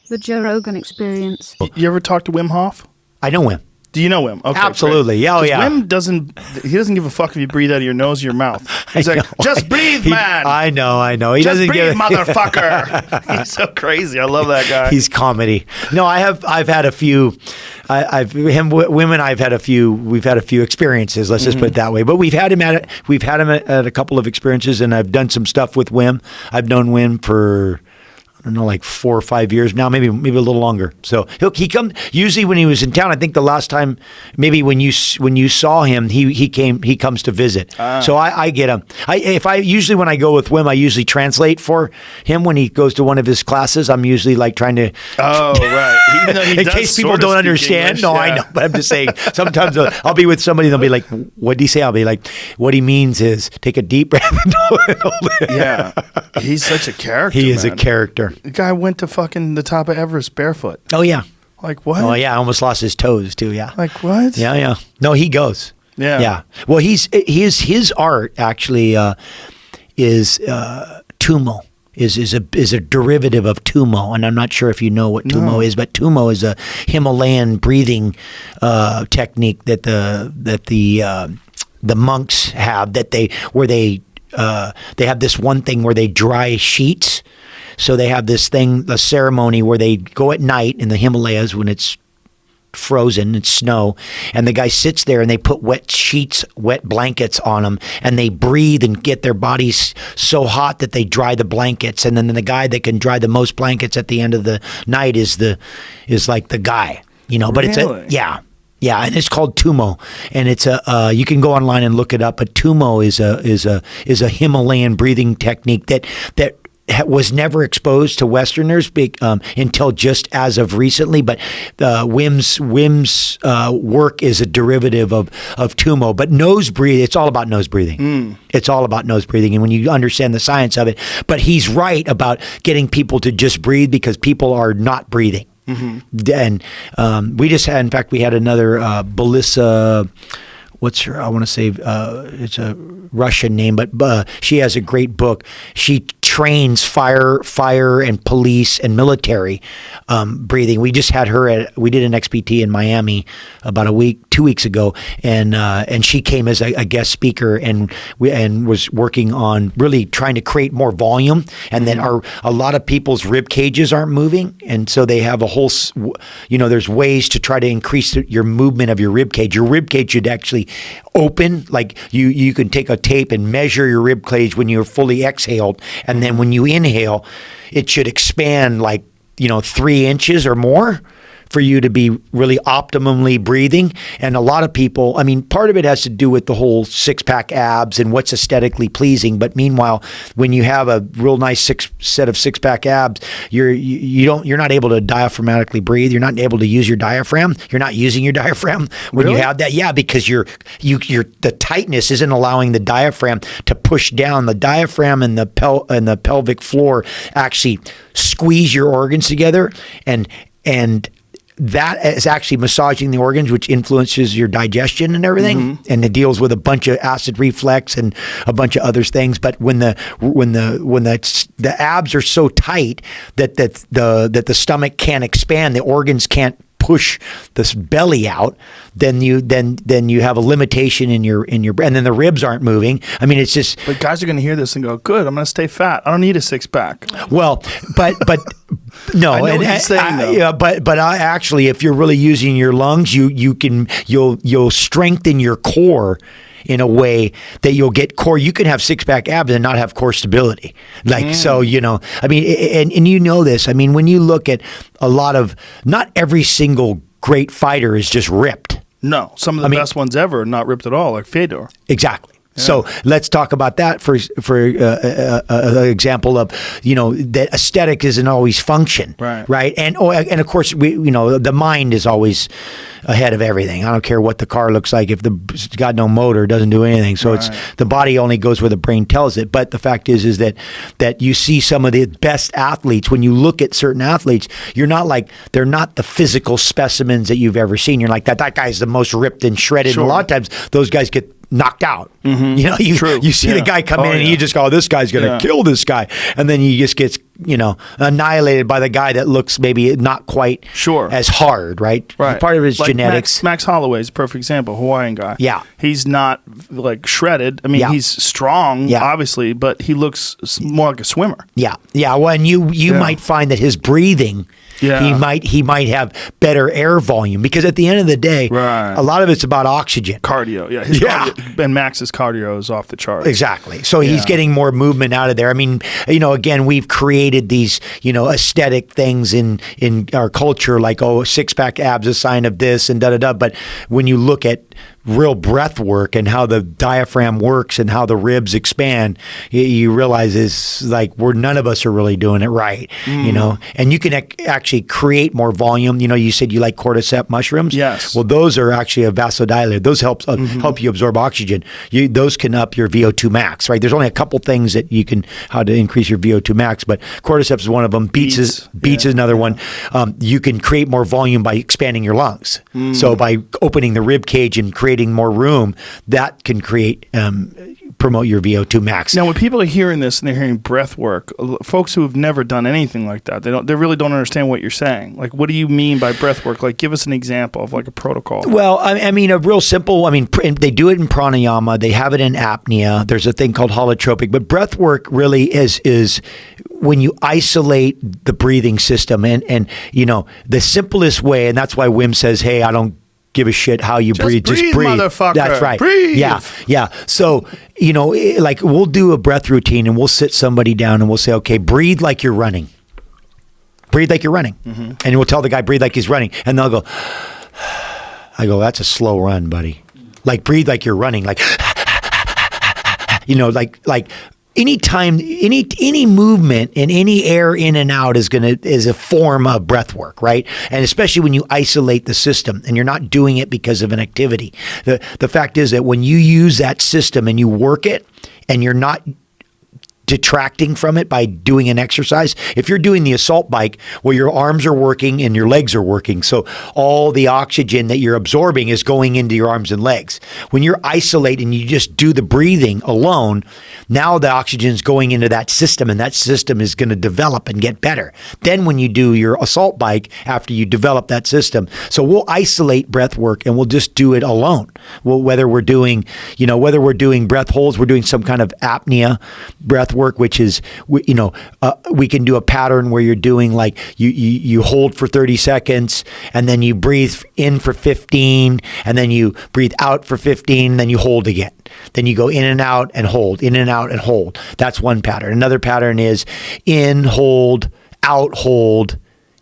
The Joe Rogan Experience. You ever talk to Wim Hof? I know Wim. Do you know Wim? Okay, absolutely. Great. Oh, yeah. Wim doesn't give a fuck if you breathe out of your nose or your mouth. He's like, just breathe, man. I know. He just doesn't breathe, give motherfucker. He's so crazy. I love that guy. He's comedy. No, I've had a few. Wim and I've had a few. We've had a few experiences. Let's just put it that way. But we've had him at a couple of experiences, and I've done some stuff with Wim. I've known Wim for, I don't know, like 4 or 5 years now, maybe a little longer. So he come usually when he was in town. I think the last time, maybe when you saw him, he comes to visit. So I get him. Usually when I go with Wim, I usually translate for him when he goes to one of his classes. I'm usually like trying to. Oh right. Even though he in case people don't understand. English, no, yeah. I know, but I'm just saying. Sometimes I'll be with somebody and they'll be like, "What did he say?" I'll be like, "What he means is take a deep breath." Yeah, he's such a character. He is man. a character. The guy went to fucking the top of Everest barefoot. Oh yeah. Like what? Oh yeah, I almost lost his toes too. Yeah. Like what? Yeah. No, he goes. Yeah. Yeah. Well, his art actually is Tumo. Is a derivative of Tumo, and I'm not sure if you know what Tumo is, but Tumo is a Himalayan breathing technique that the monks have. They have this one thing where they dry sheets. So they have this thing, the ceremony where they go at night in the Himalayas when it's frozen, it's snow, and the guy sits there and they put wet sheets, wet blankets on them, and they breathe and get their bodies so hot that they dry the blankets, and then the guy that can dry the most blankets at the end of the night is like the guy, but really? Yeah, and it's called Tumo, and it's you can go online and look it up. But Tumo is a Himalayan breathing technique that was never exposed to Westerners until just as of recently. But Wim's work is a derivative of Tumo. But nose breathing, it's all about nose breathing. It's all about nose breathing, and when you understand the science of it. But he's right about getting people to just breathe because people are not breathing. And we just had, in fact, we had another Belissa. What's her? I want to say it's a Russian name, but she has a great book. She trains fire and police and military breathing. We just had her we did an XPT in Miami about 2 weeks ago, and she came as a guest speaker and was working on really trying to create more volume, and then a lot of people's rib cages aren't moving, and so they have a whole, there's ways to try to increase your movement of your rib cage. Your rib cage should actually open, like you can take a tape and measure your rib cage when you're fully exhaled, and then when you inhale, it should expand like 3 inches or more for you to be really optimally breathing. And a lot of people, part of it has to do with the whole 6-pack abs and what's aesthetically pleasing. But meanwhile, when you have a real nice set of 6-pack abs, you're not able to diaphragmatically breathe. You're not able to use your diaphragm. You're not using your diaphragm when you have that. Yeah, because the tightness isn't allowing the diaphragm to push down. The diaphragm and the pelvic floor actually squeeze your organs together, and that is actually massaging the organs, which influences your digestion and everything, and it deals with a bunch of acid reflux and a bunch of other things. But when the abs are so tight that the stomach can't expand, the organs can't push this belly out, then you have a limitation in your and then the ribs aren't moving. It's just. But guys are going to hear this and go, "Good, I'm going to stay fat. I don't need a 6-pack." Well, but no, I know what he's saying, though. Yeah, but I actually, if you're really using your lungs, you'll strengthen your core in a way that you'll get core. You can have 6-pack abs and not have core stability. So, and you know this. When you look at a lot of, not every single great fighter is just ripped. No, some of the best ones ever are not ripped at all, like Fedor. Exactly. Yeah. So let's talk about that for an example of, that aesthetic isn't always function, right? And of course the mind is always ahead of everything. I don't care what the car looks like if it's got no motor, it doesn't do anything. So it's the body only goes where the brain tells it. But the fact is that you see some of the best athletes. When you look at certain athletes, they're not the physical specimens that you've ever seen. You're like that guy's the most ripped and shredded. Sure. And a lot of times those guys get knocked out. You see the guy come in and you just go, "Oh, this guy's going to kill this guy," and then he just gets annihilated by the guy that looks maybe not quite as hard, right? Part of it is like genetics. Max Holloway is a perfect example, Hawaiian guy. Yeah. He's not like shredded. I mean, he's strong, obviously, but he looks more like a swimmer. Yeah. Yeah. Well, and you might find that his breathing, he might have better air volume, because at the end of the day, a lot of it's about oxygen. Cardio. Yeah. Cardio, and Max's cardio is off the charts. Exactly. So he's getting more movement out of there. I mean, again, we've created these, aesthetic things in our culture, like, six-pack abs, a sign of this, and da-da-da. But when you look at real breath work and how the diaphragm works and how the ribs expand, you realize it's like none of us are really doing it right, and you can actually create more volume. You said you like cordyceps mushrooms. Yes. Well, those are actually a vasodilator. Those help you absorb oxygen. Those can up your VO2 max, right? There's only a couple things that you can, how to increase your VO2 max, but cordyceps is one of them. Beets is another one. You can create more volume by expanding your lungs. So by opening the rib cage and creating more room, that can promote your VO2 max. Now, when people are hearing this and they're hearing breath work, folks who have never done anything like that, they really don't understand what you're saying. Like, what do you mean by breath work? Like, give us an example of like a protocol. Well, I mean, a real simple. I mean, they do it in pranayama. They have it in apnea. There's a thing called holotropic. But breath work really is when you isolate the breathing system, and the simplest way, and that's why Wim says, "Hey, I don't give a shit how you breathe. Just breathe, motherfucker. That's right. Breathe. Yeah. So, like we'll do a breath routine and we'll sit somebody down and we'll say, okay, breathe like you're running. Breathe like you're running. And we'll tell the guy, breathe like he's running. And they'll go, I go, that's a slow run, buddy. Like, breathe like you're running. Like, like anytime, any movement and any air in and out is a form of breath work, right? And especially when you isolate the system and you're not doing it because of an activity. The fact is that when you use that system and you work it and you're not detracting from it by doing an exercise. If you're doing the assault bike, well, your arms are working and your legs are working. So all the oxygen that you're absorbing is going into your arms and legs. When you're isolated and you just do the breathing alone, now the oxygen is going into that system, and that system is going to develop and get better. Then when you do your assault bike, after you develop that system, so we'll isolate breath work and we'll just do it alone. Well, whether we're doing breath holds, we're doing some kind of apnea breath work, which is, we can do a pattern where you're doing like you hold for 30 seconds and then you breathe in for 15 and then you breathe out for 15 and then you hold again. Then you go in and out and hold, in and out and hold. That's one pattern. Another pattern is in, hold, out, hold,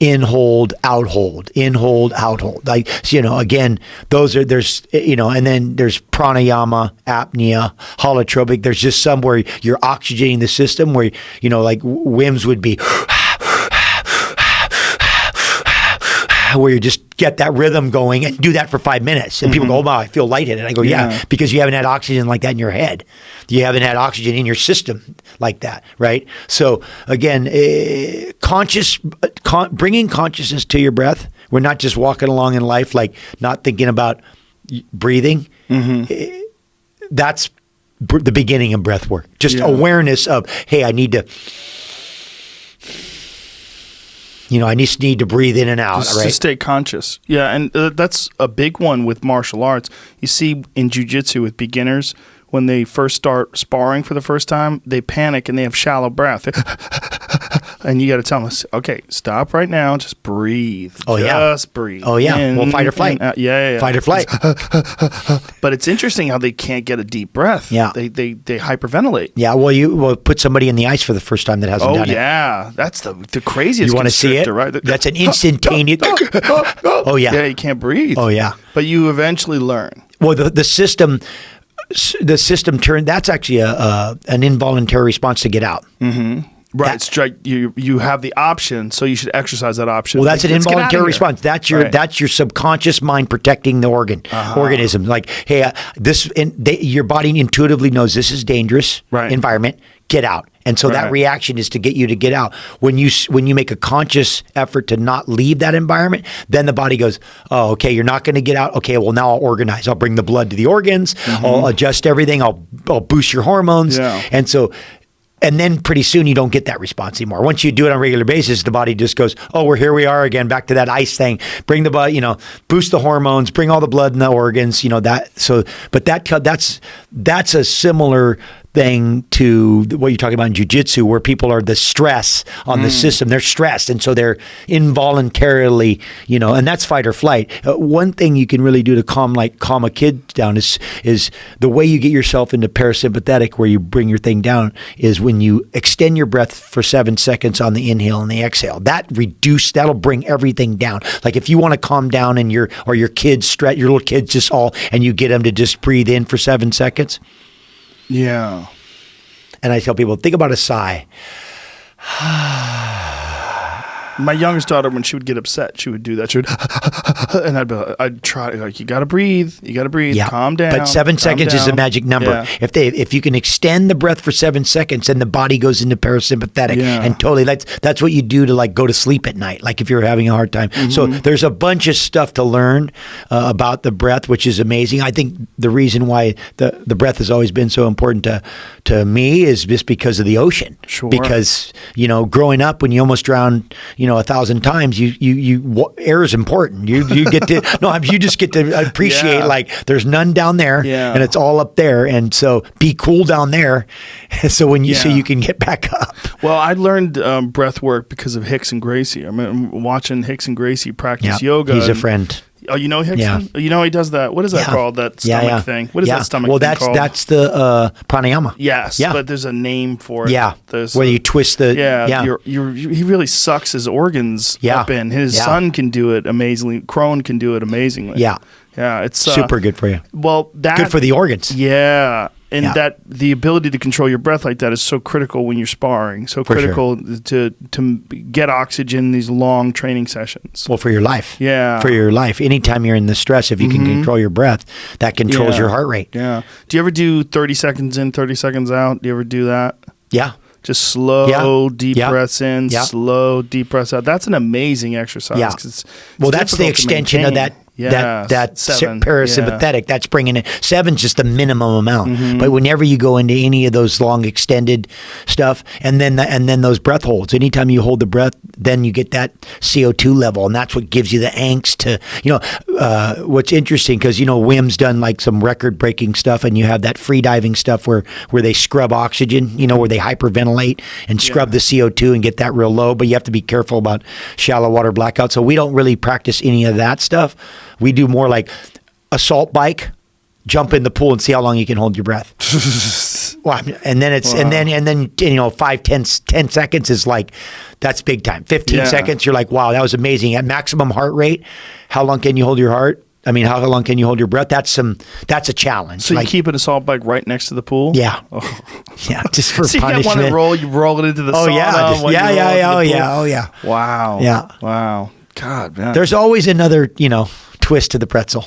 in, hold, out, hold, in, hold, out, hold. Like, again, there's and then there's pranayama, apnea, holotropic. There's just some where you're oxygenating the system where, like Wim's would be where you just get that rhythm going and do that for 5 minutes. And people go, oh, wow, I feel lightheaded. And I go, yeah, because you haven't had oxygen like that in your head. You haven't had oxygen in your system like that, right? So again, bringing consciousness to your breath. We're not just walking along in life like not thinking about breathing. That's the beginning of breath work. Just awareness of, hey, I need to... I just need to breathe in and out, just right? To stay conscious. Yeah, and that's a big one with martial arts. You see in jiu-jitsu with beginners, when they first start sparring for the first time, they panic and they have shallow breath. And you got to tell them, okay, stop right now. Just breathe. Just breathe. Oh, yeah. Well, fight or flight. Yeah. Fight or flight. But it's interesting how they can't get a deep breath. Yeah. They hyperventilate. Yeah. Well, you put somebody in the ice for the first time that hasn't done it. Oh, yeah. That's the craziest. You want to see it? Right? That's an instantaneous. Oh, yeah. Yeah, you can't breathe. Oh, yeah. But you eventually learn. Well, the system turned. That's actually an involuntary response to get out. Mm-hmm. Right, you have the option, so you should exercise that option. Well, that's an involuntary response. That's your subconscious mind protecting the organism. Like, hey, your body intuitively knows this is dangerous environment. Get out, and so that reaction is to get you to get out. When you make a conscious effort to not leave that environment, then the body goes, oh, okay, you're not going to get out. Okay, well now I'll organize. I'll bring the blood to the organs. I'll adjust everything. I'll boost your hormones, and so. And then pretty soon you don't get that response anymore. Once you do it on a regular basis, the body just goes, oh, here we are again, back to that ice thing. Bring the body, boost the hormones, bring all the blood in the organs, but that's a similar thing to what you're talking about in jiu-jitsu, where people are the stress on the system. They're stressed, and so they're involuntarily, and that's fight or flight. One thing you can really do to calm a kid down is the way you get yourself into parasympathetic, where you bring your thing down, is when you extend your breath for 7 seconds on the inhale and the exhale. That'll bring everything down. Like if you want to calm down and your kids stress, your little kids just and you get them to just breathe in for 7 seconds. Yeah. And I tell people, think about a sigh. My youngest daughter, when she would get upset, she would do that. She would, and I'd try, like, you got to breathe. You got to breathe. Yeah. Calm down. But 7 seconds is a magic number. Yeah. If you can extend the breath for 7 seconds, then the body goes into parasympathetic. Yeah. And totally, that's what you do to go to sleep at night, like if you're having a hard time. Mm-hmm. So there's a bunch of stuff to learn about the breath, which is amazing. I think the reason why the breath has always been so important to me is just because of the ocean. Sure. Because, growing up when you almost drowned, 1,000 times, air is important. You get to you just get to appreciate there's none down there, and it's all up there, and so be cool down there, so you can get back up. Well, I learned breath work because of Hicks and Gracie. I'm watching Hicks and Gracie practice yoga. He's a friend. Oh, you know Hickson? Yeah. He does that. What is that called? That stomach thing? What is that stomach thing called? Well, that's the pranayama. Yes, but there's a name for it. Yeah, where you twist the... He really sucks his organs up in. His son can do it amazingly. Crone can do it amazingly. Yeah. Yeah, it's... super good for you. Well, good for the organs. Yeah. And that the ability to control your breath like that is so critical when you're sparring. So critical to get oxygen in these long training sessions. Well, for your life. Yeah. For your life. Anytime you're in the stress, if you can control your breath, that controls your heart rate. Yeah. Do you ever do 30 seconds in, 30 seconds out? Do you ever do that? Yeah. Just slow, deep breaths in, slow, deep breaths out. That's an amazing exercise. Yeah. Well, that's the extension of that. That parasympathetic, that's bringing it. 7's just the minimum amount. But whenever you go into any of those long extended stuff, and then those breath holds, anytime you hold the breath, then you get that CO2 level, and that's what gives you the angst to, what's interesting, because, Wim's done some record breaking stuff, and you have that free diving stuff where they scrub oxygen, where they hyperventilate and scrub the CO2 and get that real low, but you have to be careful about shallow water blackout. So we don't really practice any of that stuff. We do more like assault bike, jump in the pool and see how long you can hold your breath. And then and then 5, 10 seconds is that's big time. 15 seconds, you're like, wow, that was amazing. At maximum heart rate, how long can you hold your heart? I mean, how long can you hold your breath? That's a challenge. So you keep an assault bike right next to the pool? Yeah. Yeah, just for so punishment. You got one to roll it into the sauna. Yeah. Wow. Yeah. Wow. God, man. There's always another, twist to the pretzel.